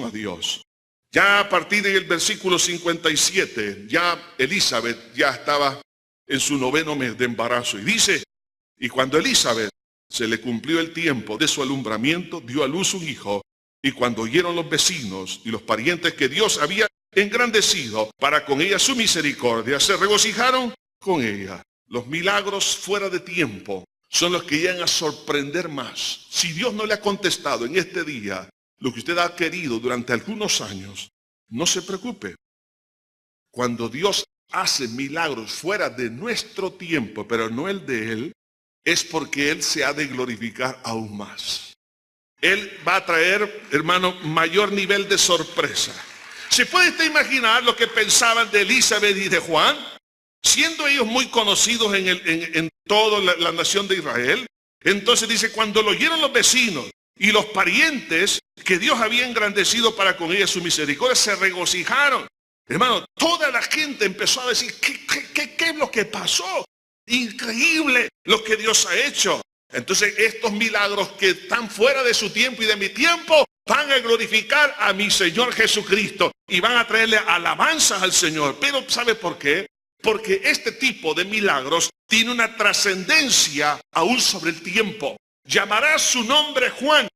a Dios. Ya a partir del versículo 57, ya Elizabeth ya estaba en su 9º mes de embarazo. Y dice, y cuando Elizabeth se le cumplió el tiempo de su alumbramiento, dio a luz un hijo, y cuando oyeron los vecinos y los parientes que Dios había engrandecido para con ella su misericordia, se regocijaron con ella. Los milagros fuera de tiempo son los que llegan a sorprender más. Si Dios no le ha contestado en este día lo que usted ha querido durante algunos años, no se preocupe. Cuando Dios hace milagros fuera de nuestro tiempo, pero no el de Él, es porque Él se ha de glorificar aún más. Él va a traer, hermano, mayor nivel de sorpresa. ¿Se puede usted imaginar lo que pensaban de Elizabeth y de Juan? Siendo ellos muy conocidos en toda la nación de Israel. Entonces dice, cuando lo oyeron los vecinos y los parientes que Dios había engrandecido para con ella su misericordia, se regocijaron. Hermano, toda la gente empezó a decir, ¿qué es lo que pasó? Increíble lo que Dios ha hecho. Entonces estos milagros que están fuera de su tiempo y de mi tiempo van a glorificar a mi Señor Jesucristo y van a traerle alabanzas al Señor. Pero ¿sabe por qué? Porque este tipo de milagros tiene una trascendencia aún sobre el tiempo. Llamará su nombre Juan.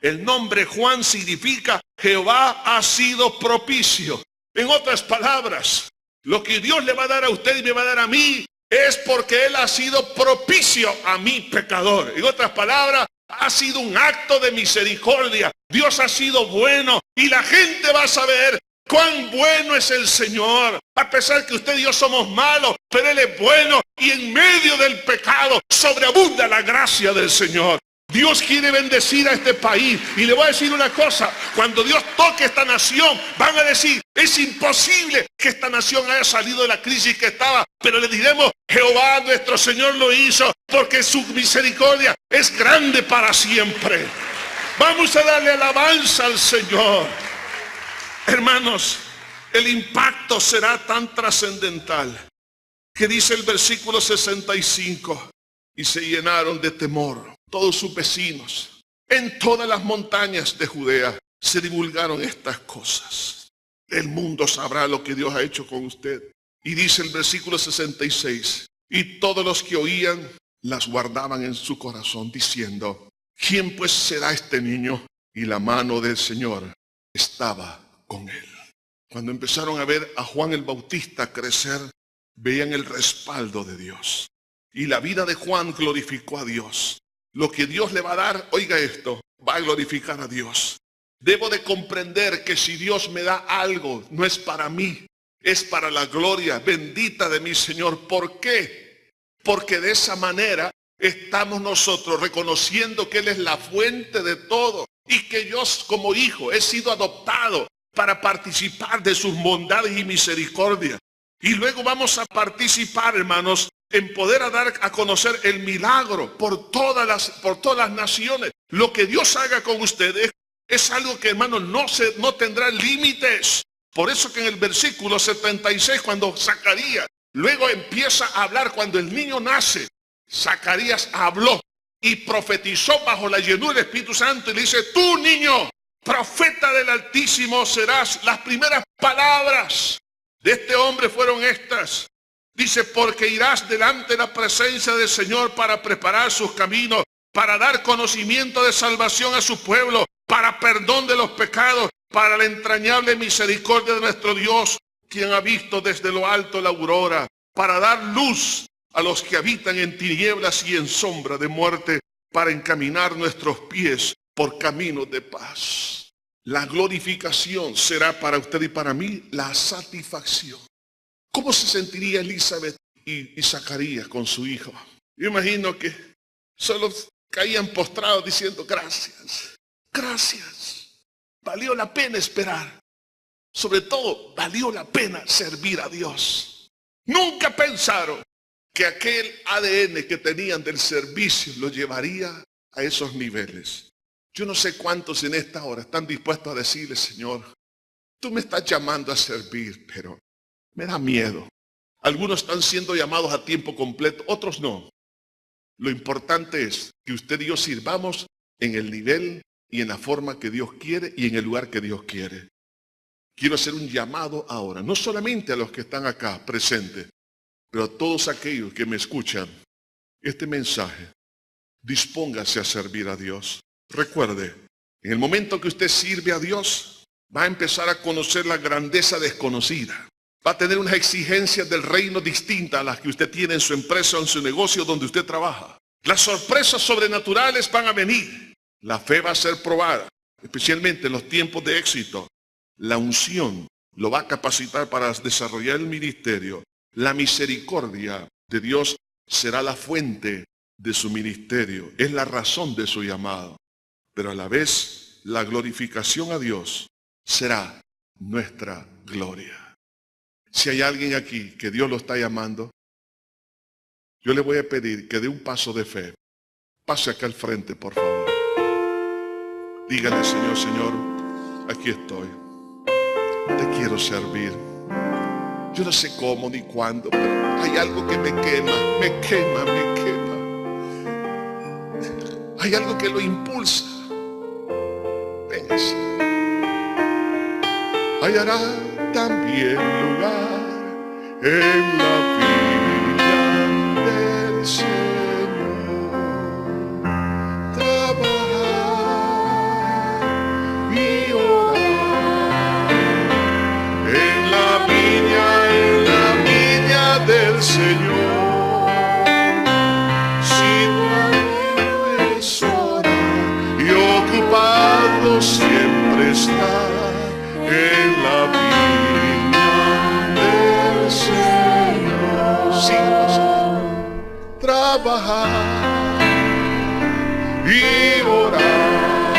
El nombre Juan significa Jehová ha sido propicio. En otras palabras, lo que Dios le va a dar a usted y me va a dar a mí es porque Él ha sido propicio a mi pecador. En otras palabras, ha sido un acto de misericordia. Dios ha sido bueno y la gente va a saber cuán bueno es el Señor. A pesar que usted y yo somos malos, pero Él es bueno y en medio del pecado sobreabunda la gracia del Señor. Dios quiere bendecir a este país. Y le voy a decir una cosa, cuando Dios toque esta nación, van a decir, es imposible que esta nación haya salido de la crisis que estaba. Pero le diremos, Jehová nuestro Señor lo hizo, porque su misericordia es grande para siempre. Vamos a darle alabanza al Señor. Hermanos, el impacto será tan trascendental que dice el versículo 65, y se llenaron de temor todos sus vecinos. En todas las montañas de Judea se divulgaron estas cosas. El mundo sabrá lo que Dios ha hecho con usted. Y dice el versículo 66, y todos los que oían las guardaban en su corazón, diciendo, ¿quién pues será este niño? Y la mano del Señor estaba con él. Cuando empezaron a ver a Juan el Bautista crecer, veían el respaldo de Dios. Y la vida de Juan glorificó a Dios. Lo que Dios le va a dar, oiga esto, va a glorificar a Dios. Debo de comprender que si Dios me da algo, no es para mí, es para la gloria bendita de mi Señor. ¿Por qué? Porque de esa manera estamos nosotros reconociendo que Él es la fuente de todo y que yo como hijo he sido adoptado para participar de sus bondades y misericordia. Y luego vamos a participar, hermanos, en poder dar a conocer el milagro por todas las naciones. Lo que Dios haga con ustedes es algo que, hermanos, no tendrá límites. Por eso que en el versículo 76, cuando Zacarías luego empieza a hablar, cuando el niño nace, Zacarías habló y profetizó bajo la llenura del Espíritu Santo y le dice, tú niño, profeta del Altísimo serás. Las primeras palabras de este hombre fueron estas. Dice, porque irás delante de la presencia del Señor para preparar sus caminos, para dar conocimiento de salvación a su pueblo, para perdón de los pecados, para la entrañable misericordia de nuestro Dios, quien ha visto desde lo alto la aurora, para dar luz a los que habitan en tinieblas y en sombra de muerte, para encaminar nuestros pies por caminos de paz. La glorificación será para usted y para mí la satisfacción. ¿Cómo se sentiría Elizabeth y Zacarías con su hijo? Yo imagino que solo caían postrados diciendo gracias, gracias. Valió la pena esperar. Sobre todo, valió la pena servir a Dios. Nunca pensaron que aquel ADN que tenían del servicio los llevaría a esos niveles. Yo no sé cuántos en esta hora están dispuestos a decirle, Señor, tú me estás llamando a servir, pero me da miedo. Algunos están siendo llamados a tiempo completo, otros no. Lo importante es que usted y yo sirvamos en el nivel y en la forma que Dios quiere y en el lugar que Dios quiere. Quiero hacer un llamado ahora, no solamente a los que están acá presentes, pero a todos aquellos que me escuchan este mensaje. dispóngase a servir a Dios. Recuerde, en el momento que usted sirve a Dios, va a empezar a conocer la grandeza desconocida. Va a tener unas exigencias del reino distintas a las que usted tiene en su empresa o en su negocio donde usted trabaja. Las sorpresas sobrenaturales van a venir. La fe va a ser probada, especialmente en los tiempos de éxito. La unción lo va a capacitar para desarrollar el ministerio. La misericordia de Dios será la fuente de su ministerio. Es la razón de su llamado. Pero a la vez, la glorificación a Dios será nuestra gloria. Si hay alguien aquí que Dios lo está llamando, yo le voy a pedir que dé un paso de fe. Pase acá al frente, por favor. Dígale, Señor, Señor, aquí estoy. Te quiero servir. Yo no sé cómo ni cuándo, pero hay algo que me quema, me quema, me quema. Hay algo que lo impulsa. Véngase. Hallará también lugar en la viña del Señor. Trabajar y orar en la viña del Señor. Si tu anhelo es orar y ocupado siempre estar en la viña del Señor. Síguenos, trabajar y orar.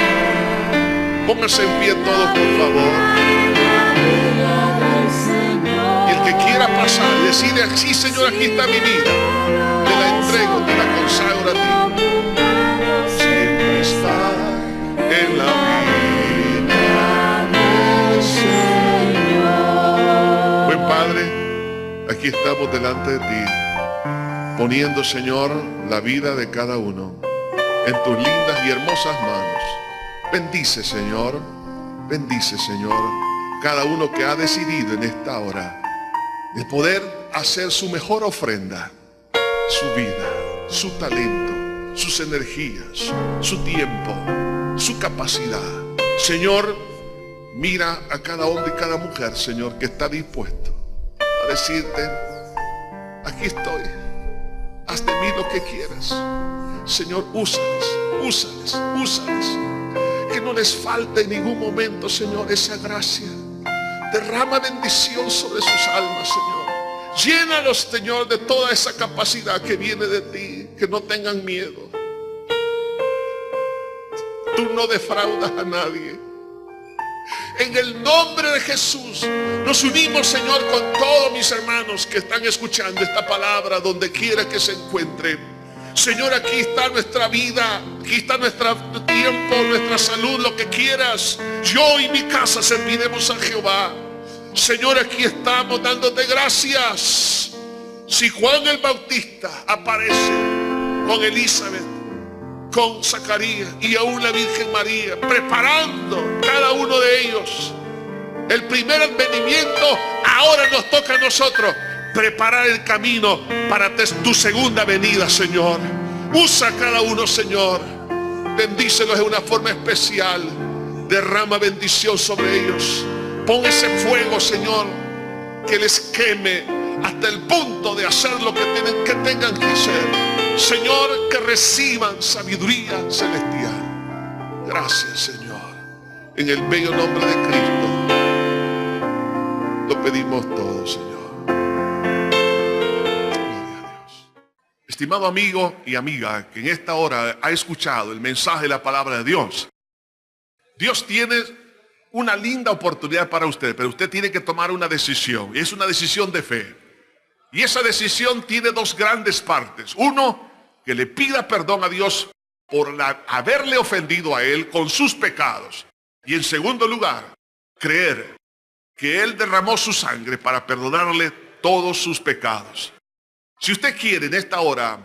Pónganse en pie todos, por favor. Y el que quiera pasar, decirle así, Señor, aquí está mi vida. Te la entrego, te la consagro a ti. Siempre está en la viña. Buen Padre, aquí estamos delante de ti, poniendo, Señor, la vida de cada uno en tus lindas y hermosas manos. Bendice, Señor, cada uno que ha decidido en esta hora de poder hacer su mejor ofrenda, su vida, su talento, sus energías, su tiempo, su capacidad. Señor, mira a cada hombre y cada mujer, Señor, que está dispuesto a decirte, aquí estoy, haz de mí lo que quieras. Señor, úsales. Que no les falte en ningún momento, Señor, esa gracia. Derrama bendición sobre sus almas, Señor. Llénalos, Señor, de toda esa capacidad que viene de ti. Que no tengan miedo. Tú no defraudas a nadie. En el nombre de Jesús nos unimos, Señor, con todos mis hermanos que están escuchando esta palabra donde quiera que se encuentren. Señor, aquí está nuestra vida, aquí está nuestro tiempo, nuestra salud, lo que quieras. Yo y mi casa serviremos a Jehová. Señor, aquí estamos dándote gracias. Si Juan el Bautista aparece con Elizabeth, con Zacarías y aún la Virgen María, preparando cada uno de ellos el primer advenimiento, ahora nos toca a nosotros preparar el camino para tu segunda venida, Señor. Usa a cada uno, Señor. Bendícelos de una forma especial. Derrama bendición sobre ellos. Pon ese fuego, Señor, que les queme hasta el punto de hacer lo que tengan que hacer. Señor, que reciban sabiduría celestial. Gracias, Señor. En el bello nombre de Cristo lo pedimos todo, Señor. Estimado amigo y amiga que en esta hora ha escuchado el mensaje de la palabra de Dios, Dios tiene una linda oportunidad para usted, pero usted tiene que tomar una decisión. Es una decisión de fe. Y esa decisión tiene dos grandes partes. Uno, que le pida perdón a Dios por haberle ofendido a Él con sus pecados. Y en segundo lugar, creer que Él derramó su sangre para perdonarle todos sus pecados. Si usted quiere en esta hora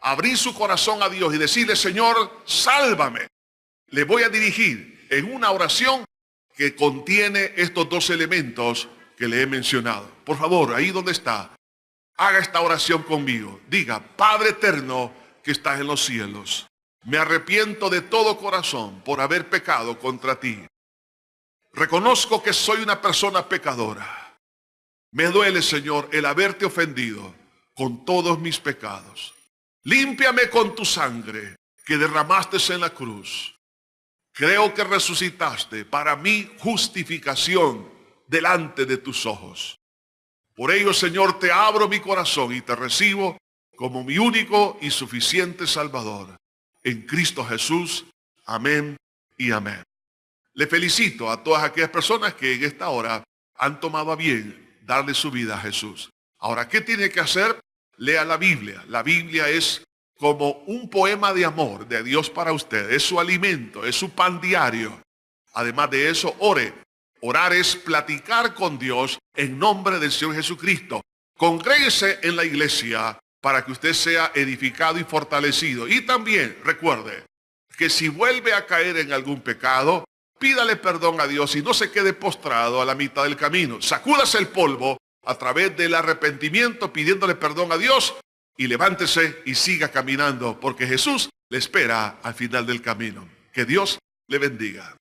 abrir su corazón a Dios y decirle, Señor, sálvame, le voy a dirigir en una oración que contiene estos dos elementos que le he mencionado. Por favor, ahí donde está, haga esta oración conmigo. Diga, Padre eterno que estás en los cielos, Me arrepiento de todo corazón por haber pecado contra ti. Reconozco que soy una persona pecadora. Me duele, Señor, el haberte ofendido con todos mis pecados. Límpiame con tu sangre que derramaste en la cruz. Creo que resucitaste para mi justificación delante de tus ojos. Por ello, Señor, te abro mi corazón y te recibo como mi único y suficiente Salvador. En Cristo Jesús. Amén y amén. Le felicito a todas aquellas personas que en esta hora han tomado a bien darle su vida a Jesús. Ahora, ¿qué tiene que hacer? Lea la Biblia. La Biblia es como un poema de amor de Dios para usted. Es su alimento, es su pan diario. Además de eso, ore. Orar es platicar con Dios en nombre del Señor Jesucristo. Congréguese en la iglesia para que usted sea edificado y fortalecido. Y también recuerde que si vuelve a caer en algún pecado, pídale perdón a Dios y no se quede postrado a la mitad del camino. Sacúdase el polvo a través del arrepentimiento pidiéndole perdón a Dios y levántese y siga caminando porque Jesús le espera al final del camino. Que Dios le bendiga.